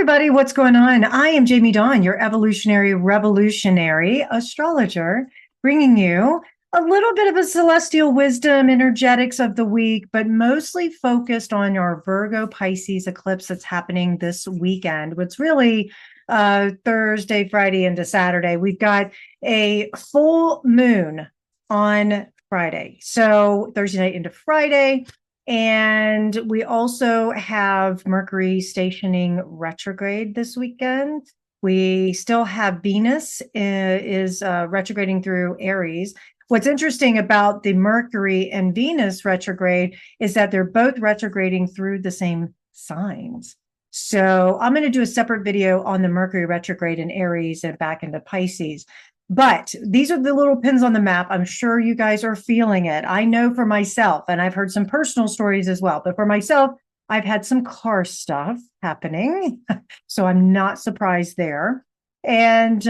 everybody, what's going on? I am Jamie Dawn, your evolutionary revolutionary astrologer, bringing you a little bit of a celestial wisdom, energetics of the week, but mostly focused on our Virgo Pisces eclipse that's happening this weekend. What's really Thursday, Friday into Saturday. We've got a full moon on Friday. So Thursday night into Friday. And we also have Mercury stationing retrograde this weekend. We still have Venus is retrograding through Aries. What's interesting about the Mercury and Venus retrograde is that they're both retrograding through the same signs. So I'm going to do a separate video on the Mercury retrograde in Aries and back into Pisces. But these are the little pins on the map. I'm sure you guys are feeling it. I know for myself, and I've heard some personal stories as well. But for myself, I've had some car stuff happening. So I'm not surprised there. And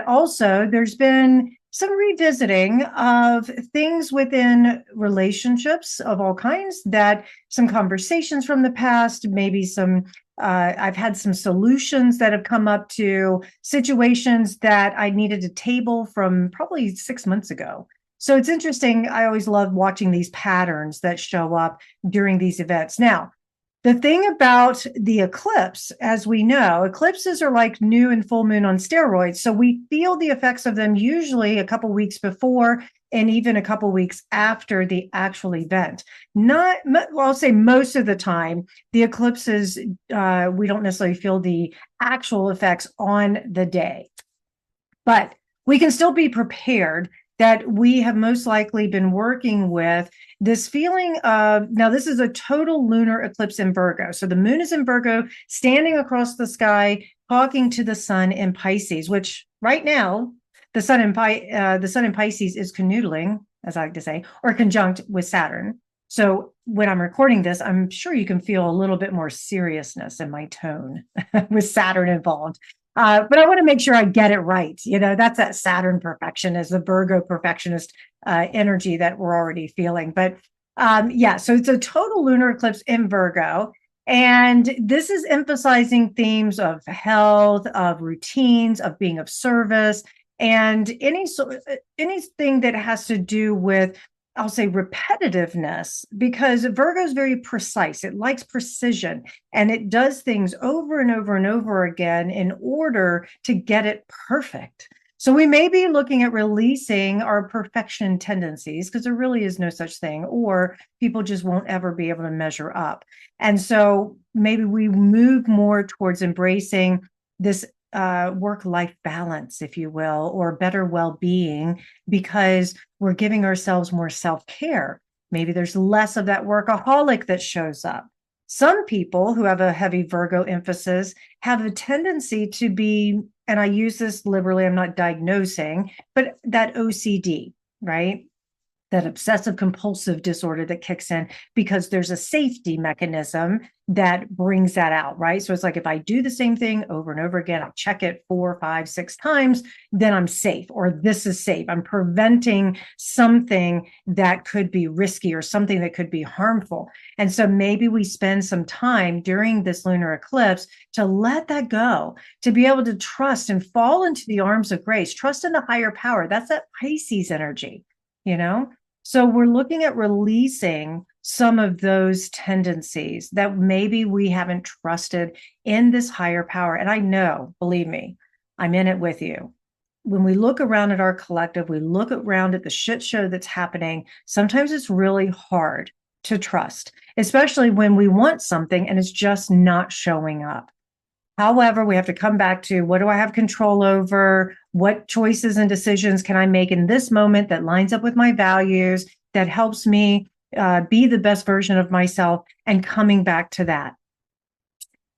also, there's been some revisiting of things within relationships of all kinds, that some conversations from the past, maybe some I've had some solutions that have come up to situations that I needed to table from probably 6 months ago. So it's interesting. I always love watching these patterns that show up during these events. Now, the thing about the eclipse, as we know, eclipses are like new and full moon on steroids. So we feel the effects of them usually a couple weeks before and even a couple weeks after the actual event. Not, well, I'll say most of the time, the eclipses, we don't necessarily feel the actual effects on the day. But we can still be prepared that we have most likely been working with this feeling of, now this is a total lunar eclipse in Virgo. So the moon is in Virgo, standing across the sky, talking to the sun in Pisces, which right now, the sun in Pisces is canoodling, as I like to say, or conjunct with Saturn. So when I'm recording this, I'm sure you can feel a little bit more seriousness in my tone with Saturn involved. But I want to make sure I get it right. You know, that's that Saturn perfection, is the Virgo perfectionist energy that we're already feeling. But yeah, so it's a total lunar eclipse in Virgo. And this is emphasizing themes of health, of routines, of being of service, and anything that has to do with, I'll say, repetitiveness, because Virgo is very precise. It likes precision, and it does things over and over and over again in order to get it perfect. So we may be looking at releasing our perfection tendencies, because there really is no such thing, or people just won't ever be able to measure up. And so maybe we move more towards embracing this work-life balance, if you will, or better well-being, because we're giving ourselves more self-care. Maybe there's less of that workaholic that shows up. Some people who have a heavy Virgo emphasis have a tendency to be, and I use this liberally, I'm not diagnosing, but that OCD, right? That obsessive compulsive disorder that kicks in because there's a safety mechanism that brings that out, right? So it's like, if I do the same thing over and over again, I check it 4, 5, 6 times, then I'm safe, or this is safe. I'm preventing something that could be risky or something that could be harmful. And so maybe we spend some time during this lunar eclipse to let that go, to be able to trust and fall into the arms of grace, trust in the higher power. That's that Pisces energy, you know? So we're looking at releasing some of those tendencies that maybe we haven't trusted in this higher power. And I know, believe me, I'm in it with you. When we look around at our collective, we look around at the shit show that's happening, sometimes it's really hard to trust, especially when we want something and it's just not showing up. However, we have to come back to, what do I have control over? What choices and decisions can I make in this moment that lines up with my values, that helps me be the best version of myself, and coming back to that.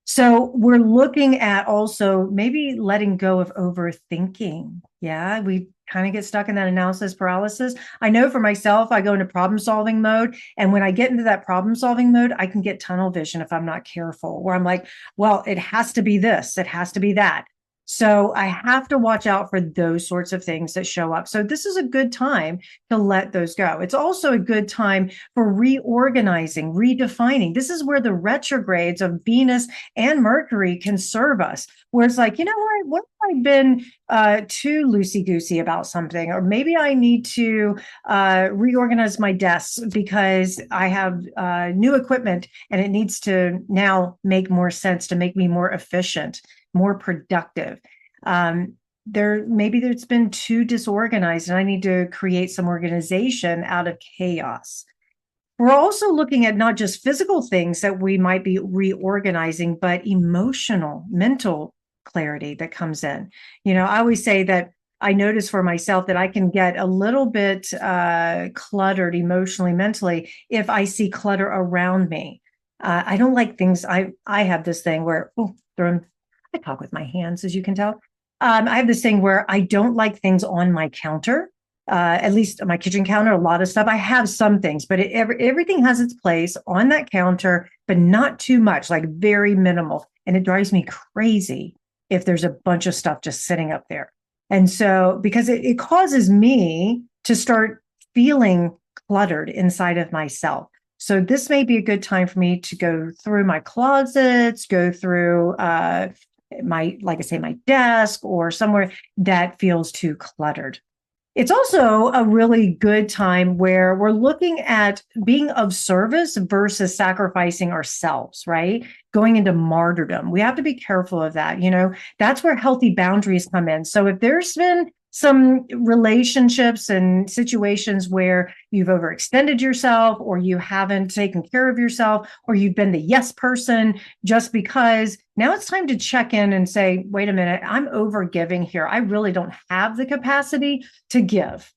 So we're looking at also maybe letting go of overthinking. Yeah, we kind of get stuck in that analysis paralysis. I know for myself, I go into problem solving mode. And when I get into that problem solving mode, I can get tunnel vision if I'm not careful, where I'm like, well, it has to be this, it has to be that. So I have to watch out for those sorts of things that show up. So this is a good time to let those go. It's also a good time for reorganizing, redefining. This is where the retrogrades of Venus and Mercury can serve us, where it's like, you know what have I been too loosey-goosey about something? Or maybe I need to reorganize my desks because I have new equipment and it needs to now make more sense to make me more efficient, more productive. Maybe it's been too disorganized and I need to create some organization out of chaos. We're also looking at not just physical things that we might be reorganizing, but emotional, mental clarity that comes in. I always say that I notice for myself that I can get a little bit cluttered emotionally, mentally, if I see clutter around me. I don't like things. I have this thing where, I talk with my hands, as you can tell. I have this thing where I don't like things on my counter, at least my kitchen counter, a lot of stuff. I have some things, but everything has its place on that counter, but not too much, like very minimal. And it drives me crazy if there's a bunch of stuff just sitting up there. And so, because it causes me to start feeling cluttered inside of myself. So this may be a good time for me to go through my closets, go through like I say, my desk or somewhere that feels too cluttered. It's also a really good time where we're looking at being of service versus sacrificing ourselves, right? Going into martyrdom. We have to be careful of that. That's where healthy boundaries come in. So if there's been some relationships and situations where you've overextended yourself or you haven't taken care of yourself or you've been the yes person just because, now it's time to check in and say, wait a minute, I'm over giving here. I really don't have the capacity to give.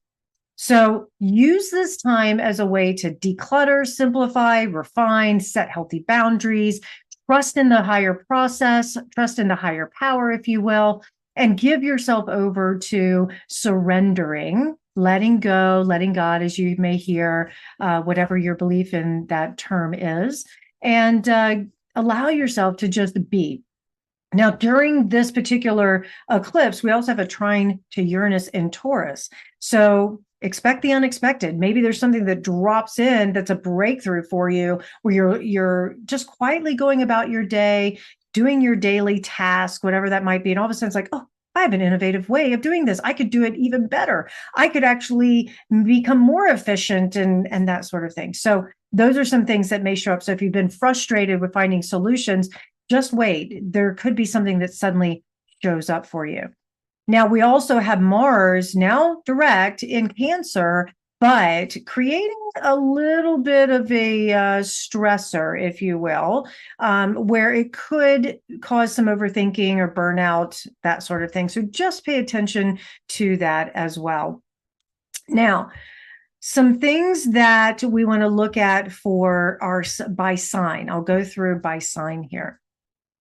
So use this time as a way to declutter, simplify, refine, set healthy boundaries, trust in the higher process, trust in the higher power, if you will, and give yourself over to surrendering, letting go, letting God, as you may hear, whatever your belief in that term is, and allow yourself to just be. Now, during this particular eclipse, we also have a trine to Uranus in Taurus. So expect the unexpected. Maybe there's something that drops in that's a breakthrough for you, where you're just quietly going about your day, doing your daily task, whatever that might be. And all of a sudden it's like, oh, I have an innovative way of doing this. I could do it even better. I could actually become more efficient and that sort of thing. So those are some things that may show up. So if you've been frustrated with finding solutions, just wait. There could be something that suddenly shows up for you. Now, we also have Mars now direct in Cancer, but creating a little bit of a stressor, if you will, where it could cause some overthinking or burnout, that sort of thing. So just pay attention to that as well. Now, some things that we want to look at for our by sign. I'll go through by sign here.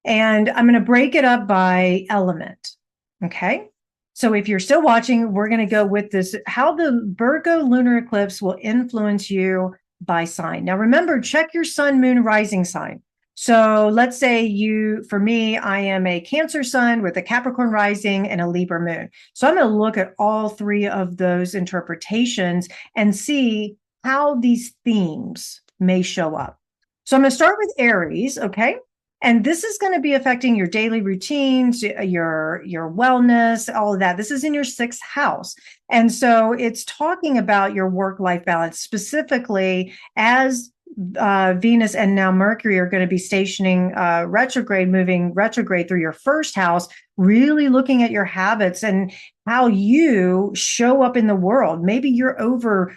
And I'm going to break it up by element. Okay. So if you're still watching, we're going to go with this, how the Virgo lunar eclipse will influence you by sign. Now, remember, check your sun, moon, rising sign. So let's say for me, I am a Cancer sun with a Capricorn rising and a Libra moon. So I'm going to look at all three of those interpretations and see how these themes may show up. So I'm going to start with Aries. Okay. And this is going to be affecting your daily routines, your wellness, all of that. This is in your 6th house. And so it's talking about your work-life balance, specifically as Venus and now Mercury are going to be stationing moving retrograde through your 1st house, really looking at your habits and how you show up in the world. Maybe you're over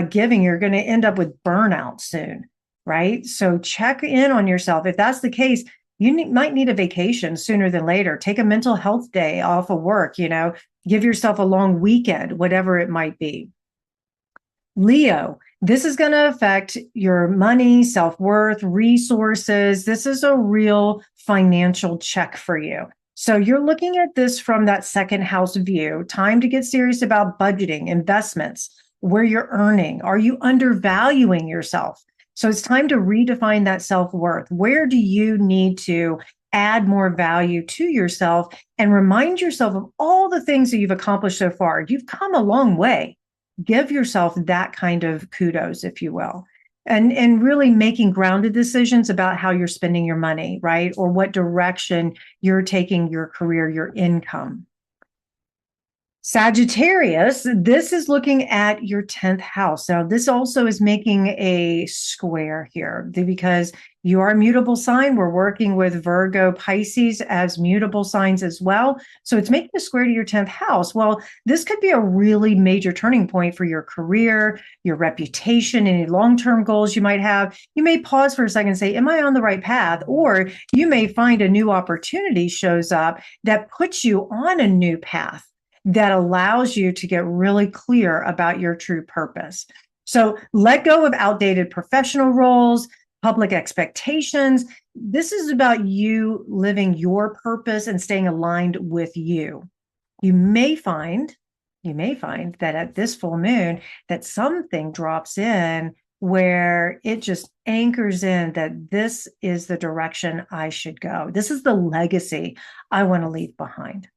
giving. You're going to end up with burnout soon. Right? So check in on yourself. If that's the case, you might need a vacation sooner than later. Take a mental health day off of work, give yourself a long weekend, whatever it might be. Leo, this is going to affect your money, self-worth, resources. This is a real financial check for you. So you're looking at this from that 2nd house view. Time to get serious about budgeting, investments, where you're earning. Are you undervaluing yourself? So it's time to redefine that self-worth. Where do you need to add more value to yourself and remind yourself of all the things that you've accomplished so far. You've come a long way. Give yourself that kind of kudos, if you will. And really making grounded decisions about how you're spending your money, right? Or what direction you're taking your career, your income. Sagittarius, this is looking at your 10th house. Now, this also is making a square here because you are a mutable sign. We're working with Virgo Pisces as mutable signs as well. So it's making a square to your 10th house. Well, this could be a really major turning point for your career, your reputation, any long-term goals you might have. You may pause for a second and say, am I on the right path? Or you may find a new opportunity shows up that puts you on a new path that allows you to get really clear about your true purpose. So let go of outdated professional roles, public expectations. This is about you living your purpose and staying aligned with you. You may find that at this full moon that something drops in where it just anchors in that this is the direction I should go. This is the legacy I want to leave behind.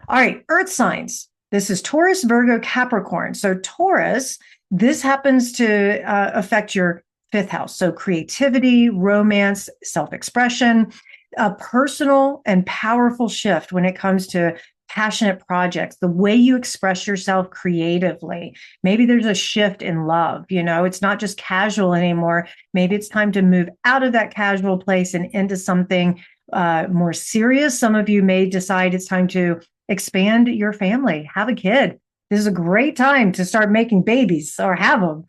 All right, earth signs. This is Taurus, Virgo, Capricorn. So Taurus, this happens to affect your 5th house. So creativity, romance, self-expression, a personal and powerful shift when it comes to passionate projects, the way you express yourself creatively. Maybe there's a shift in love. It's not just casual anymore. Maybe it's time to move out of that casual place and into something more serious. Some of you may decide it's time to expand your family, have a kid. This is a great time to start making babies or have them,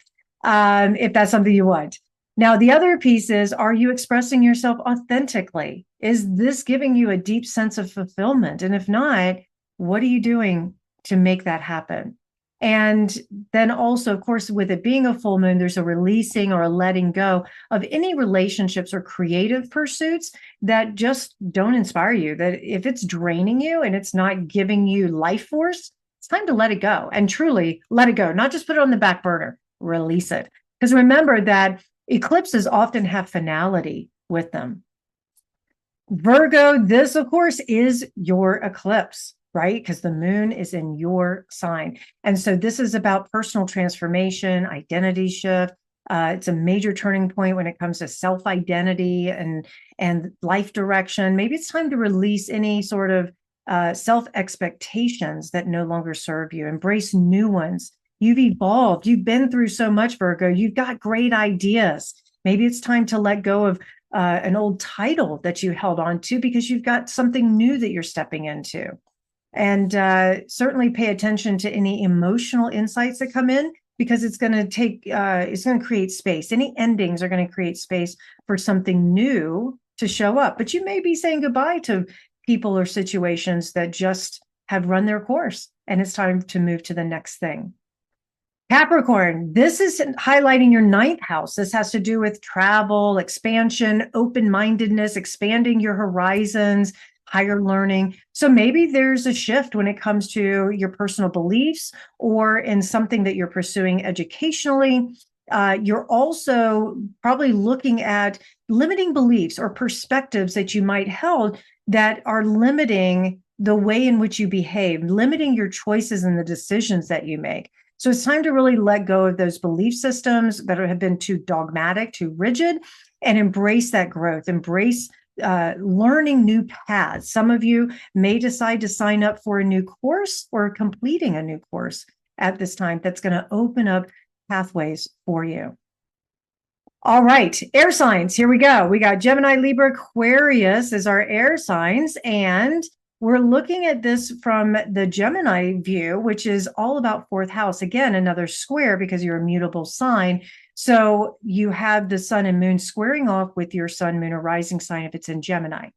if that's something you want. Now, the other piece is, are you expressing yourself authentically? Is this giving you a deep sense of fulfillment? And if not, what are you doing to make that happen? And then also, of course, with it being a full moon, there's a releasing or a letting go of any relationships or creative pursuits that just don't inspire you, that if it's draining you and it's not giving you life force, it's time to let it go and truly let it go, not just put it on the back burner, release it. Because remember that eclipses often have finality with them. Virgo, this, of course, is your eclipse, right? Because the moon is in your sign. And so this is about personal transformation, identity shift. It's a major turning point when it comes to self-identity and life direction. Maybe it's time to release any sort of self-expectations that no longer serve you. Embrace new ones. You've evolved. You've been through so much, Virgo. You've got great ideas. Maybe it's time to let go of an old title that you held on to because you've got something new that you're stepping into. And certainly pay attention to any emotional insights that come in because it's going to create space. Any endings are going to create space for something new to show up. But you may be saying goodbye to people or situations that just have run their course and it's time to move to the next thing. Capricorn, this is highlighting your 9th house. This has to do with travel, expansion, open-mindedness, expanding your horizons, higher learning. So maybe there's a shift when it comes to your personal beliefs or in something that you're pursuing educationally. You're also probably looking at limiting beliefs or perspectives that you might held that are limiting the way in which you behave, limiting your choices and the decisions that you make. So it's time to really let go of those belief systems that have been too dogmatic, too rigid, and embrace that growth, embrace learning new paths. Some of you may decide to sign up for a new course or completing a new course at this time that's going to open up pathways for you. All right, air signs, here we go. We got Gemini, Libra, Aquarius as our air signs, and we're looking at this from the Gemini view, which is all about 4th house. Again, another square because you're a mutable sign. So you have the sun and moon squaring off with your sun, moon, or rising sign if it's in Gemini.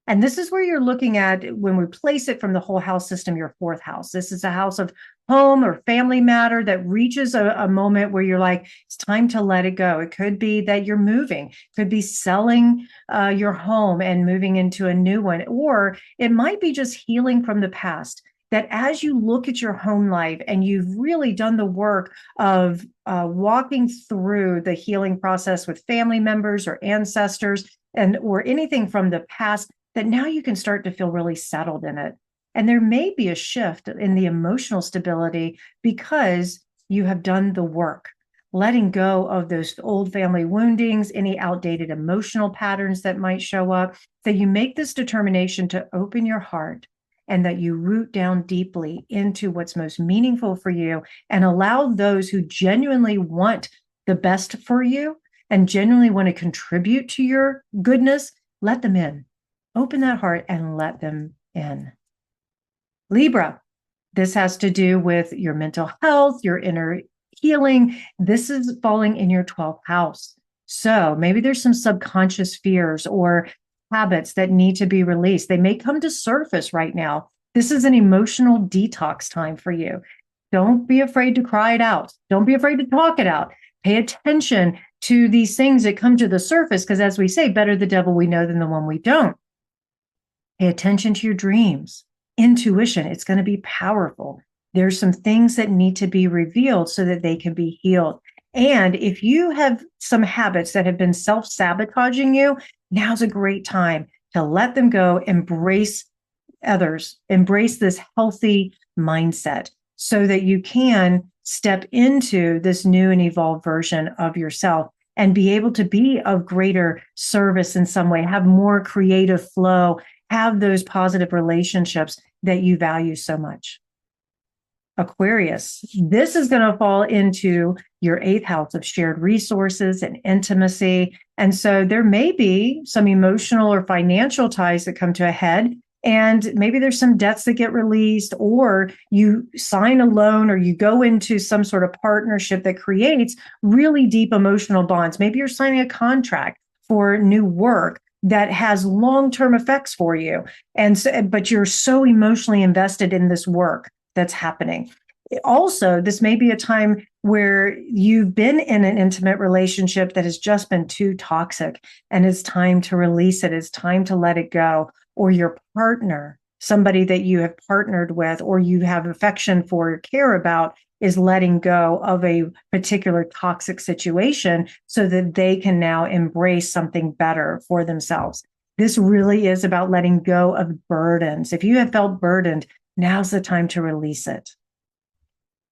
And this is where you're looking at when we place it from the whole house system, your 4th house. This is a house of home or family matter that reaches a moment where you're like, it's time to let it go. It could be that you're moving, it could be selling your home and moving into a new one, or it might be just healing from the past. That as you look at your home life and you've really done the work of walking through the healing process with family members or ancestors or anything from the past, that now you can start to feel really settled in it. And there may be a shift in the emotional stability because you have done the work, letting go of those old family woundings, any outdated emotional patterns that might show up, that you make this determination to open your heart and that you root down deeply into what's most meaningful for you and allow those who genuinely want the best for you and genuinely want to contribute to your goodness, let them in. Open that heart and let them in. Libra, this has to do with your mental health, your inner healing. This is falling in your 12th house. So maybe there's some subconscious fears or habits that need to be released. They may come to surface right now. This is an emotional detox time for you. Don't be afraid to cry it out. Don't be afraid to talk it out. Pay attention to these things that come to the surface, because as we say, better the devil we know than the one we don't. Pay attention to your dreams. Intuition, it's going to be powerful. There's some things that need to be revealed so that they can be healed. And if you have some habits that have been self-sabotaging you, now's a great time to let them go, embrace others, embrace this healthy mindset so that you can step into this new and evolved version of yourself and be able to be of greater service in some way, have more creative flow, have those positive relationships that you value so much. Aquarius, this is going to fall into your 8th house of shared resources and intimacy. And so there may be some emotional or financial ties that come to a head. And maybe there's some debts that get released, or you sign a loan, or you go into some sort of partnership that creates really deep emotional bonds. Maybe you're signing a contract for new work that has long-term effects for you. And so, but you're so emotionally invested in this work that's happening. Also, this may be a time where you've been in an intimate relationship that has just been too toxic, and it's time to release it. It's time to let it go. Or your partner, somebody that you have partnered with or you have affection for or care about, is letting go of a particular toxic situation so that they can now embrace something better for themselves. This really is about letting go of burdens. If you have felt burdened, now's the time to release it.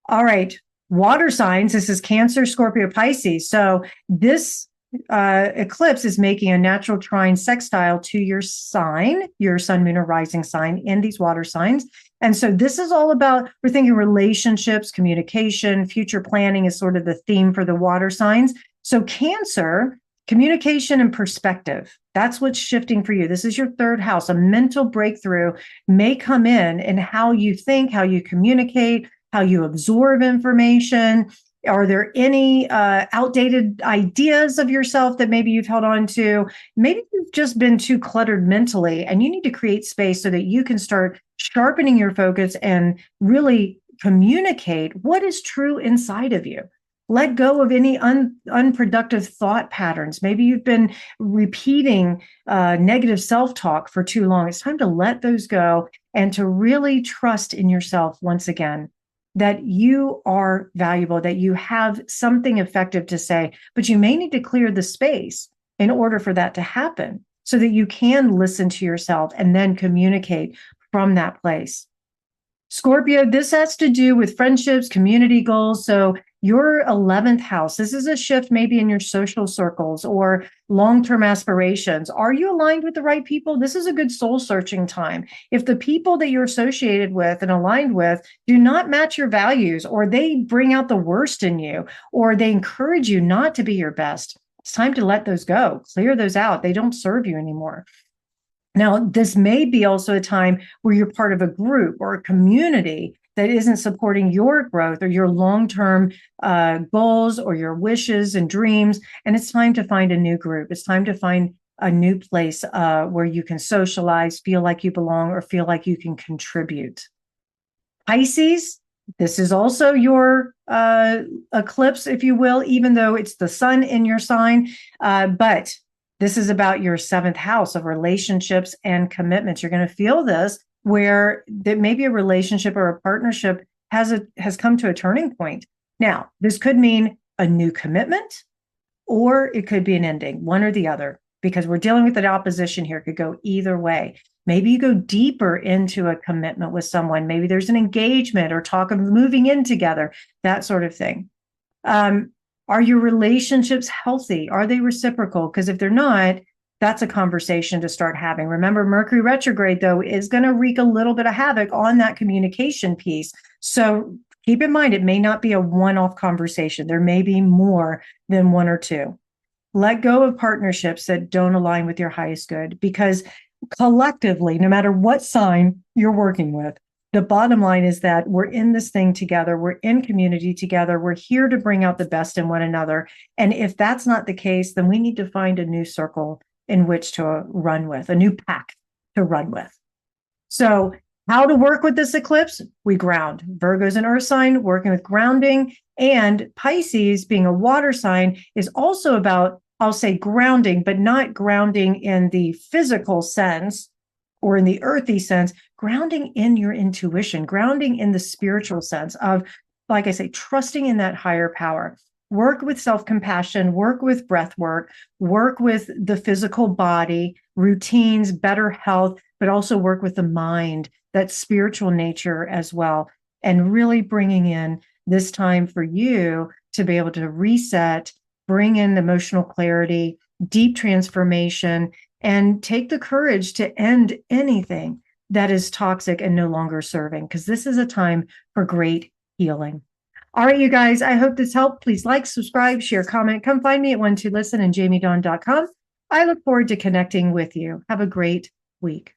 All right, water signs. This is Cancer, Scorpio, Pisces. So this eclipse is making a natural trine sextile to your sign, your sun, moon, or rising sign in these water signs. And so this is all about, we're thinking relationships, communication, future planning is sort of the theme for the water signs. So Cancer, communication and perspective, that's what's shifting for you. This is your 3rd house. A mental breakthrough may come in how you think, how you communicate, how you absorb information. Are there any outdated ideas of yourself that maybe you've held on to? Maybe you've just been too cluttered mentally, and you need to create space so that you can start sharpening your focus and really communicate what is true inside of you. Let go of any unproductive thought patterns. Maybe you've been repeating negative self-talk for too long. It's time to let those go and to really trust in yourself once again, that you are valuable, that you have something effective to say, but you may need to clear the space in order for that to happen so that you can listen to yourself and then communicate from that place. Scorpio, this has to do with friendships, community goals. So your 11th house, this is a shift maybe in your social circles or long-term aspirations. Are you aligned with the right people? This is a good soul-searching time. If the people that you're associated with and aligned with do not match your values, or they bring out the worst in you, or they encourage you not to be your best, it's time to let those go, clear those out. They don't serve you anymore. Now, this may be also a time where you're part of a group or a community that isn't supporting your growth or your long-term goals or your wishes and dreams. And it's time to find a new group. It's time to find a new place where you can socialize, feel like you belong, or feel like you can contribute. Pisces, this is also your eclipse, if you will, even though it's the sun in your sign. But this is about your 7th house of relationships and commitments. You're going to feel this where that maybe a relationship or a partnership has come to a turning point. Now, this could mean a new commitment, or it could be an ending, one or the other. because we're dealing with an opposition here. It could go either way. Maybe you go deeper into a commitment with someone. Maybe there's an engagement or talk of moving in together, that sort of thing. Are your relationships healthy? Are they reciprocal? Because if they're not, that's a conversation to start having. Remember, Mercury retrograde, though, is going to wreak a little bit of havoc on that communication piece. So keep in mind, it may not be a one-off conversation. There may be more than one or two. Let go of partnerships that don't align with your highest good, because collectively, no matter what sign you're working with, the bottom line is that we're in this thing together. We're in community together. We're here to bring out the best in one another. And if that's not the case, then we need to find a new circle in which to run with, a new pack to run with. So how to work with this eclipse? We ground. Virgo's an earth sign, working with grounding. And Pisces, being a water sign, is also about, I'll say, grounding, but not grounding in the physical sense or in the earthy sense, grounding in your intuition, grounding in the spiritual sense of, like I say, trusting in that higher power. Work with self-compassion, work with breath work with the physical body, routines, better health, but also work with the mind, that spiritual nature as well. And really bringing in this time for you to be able to reset, bring in emotional clarity, deep transformation, and take the courage to end anything that is toxic and no longer serving, because this is a time for great healing. All right, you guys, I hope this helped. Please like, subscribe, share, comment. Come find me at 12listen and jamiedawn.com. I look forward to connecting with you. Have a great week.